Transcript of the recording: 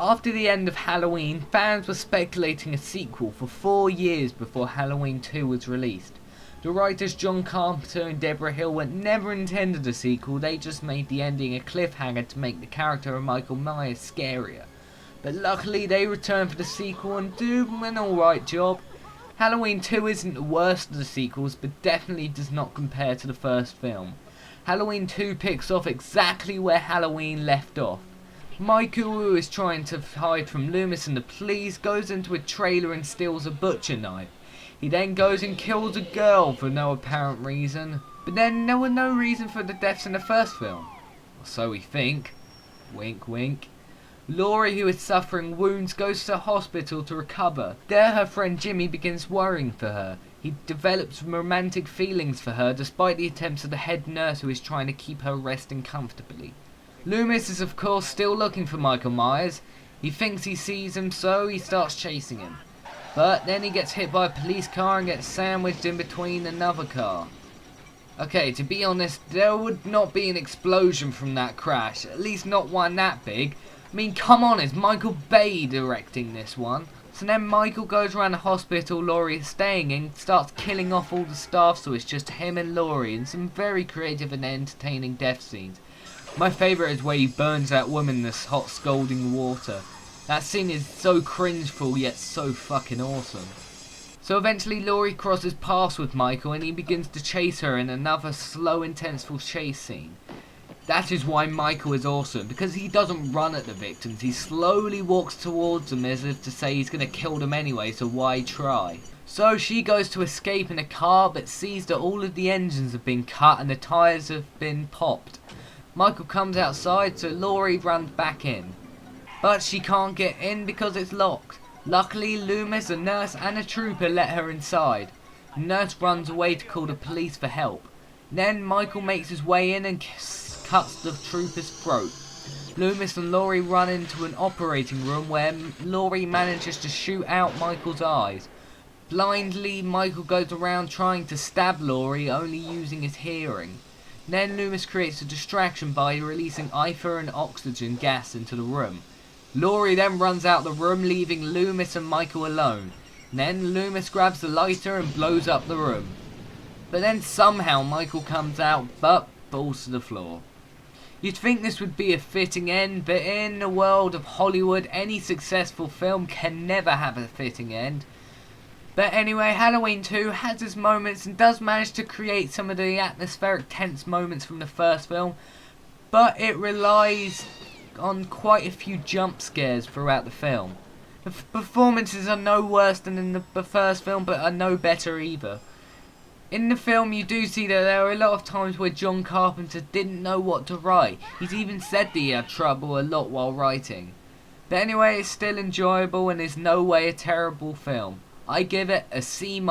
After the end of Halloween, fans were speculating a sequel for 4 years before Halloween 2 was released. The writers John Carpenter and Deborah Hill never intended a sequel, they just made the ending a cliffhanger to make the character of Michael Myers scarier. But luckily they returned for the sequel and do an alright job. Halloween 2 isn't the worst of the sequels, but definitely does not compare to the first film. Halloween 2 picks off exactly where Halloween left off. Michael, who is trying to hide from Loomis and the police, goes into a trailer and steals a butcher knife. He then goes and kills a girl for no apparent reason. But then there was no reason for the deaths in the first film. Or so we think. Wink wink. Laurie, who is suffering wounds, goes to the hospital to recover. There her friend Jimmy begins worrying for her. He develops romantic feelings for her despite the attempts of the head nurse who is trying to keep her resting comfortably. Loomis is of course still looking for Michael Myers. He thinks he sees him, so he starts chasing him. But then he gets hit by a police car and gets sandwiched in between another car. Okay, to be honest, there would not be an explosion from that crash, at least not one that big. I mean, come on, it's Michael Bay directing this one. So then Michael goes around the hospital Laurie is staying in, starts killing off all the staff, so it's just him and Laurie, and some very creative and entertaining death scenes. My favourite is where he burns that woman in this hot scalding water. That scene is so cringeful yet so fucking awesome. So eventually Laurie crosses paths with Michael and he begins to chase her in another slow, intenseful chase scene. That is why Michael is awesome, because he doesn't run at the victims, he slowly walks towards them as if to say he's going to kill them anyway, so why try? So she goes to escape in a car but sees that all of the engines have been cut and the tyres have been popped. Michael comes outside, so Laurie runs back in. But she can't get in because it's locked. Luckily, Loomis, a nurse and a trooper let her inside. The nurse runs away to call the police for help. Then Michael makes his way in and cuts the trooper's throat. Loomis and Laurie run into an operating room where Laurie manages to shoot out Michael's eyes. Blindly, Michael goes around trying to stab Laurie, only using his hearing. Then Loomis creates a distraction by releasing ether and oxygen gas into the room. Laurie then runs out the room, leaving Loomis and Michael alone. Then Loomis grabs the lighter and blows up the room. But then somehow Michael comes out but falls to the floor. You'd think this would be a fitting end, but in the world of Hollywood, any successful film can never have a fitting end. But anyway, Halloween 2 has its moments and does manage to create some of the atmospheric tense moments from the first film, but it relies on quite a few jump scares throughout the film. The performances are no worse than in the first film, but are no better either. In the film you do see that there are a lot of times where John Carpenter didn't know what to write. He's even said that he had trouble a lot while writing. But anyway, it's still enjoyable and is no way a terrible film. I give it a C-.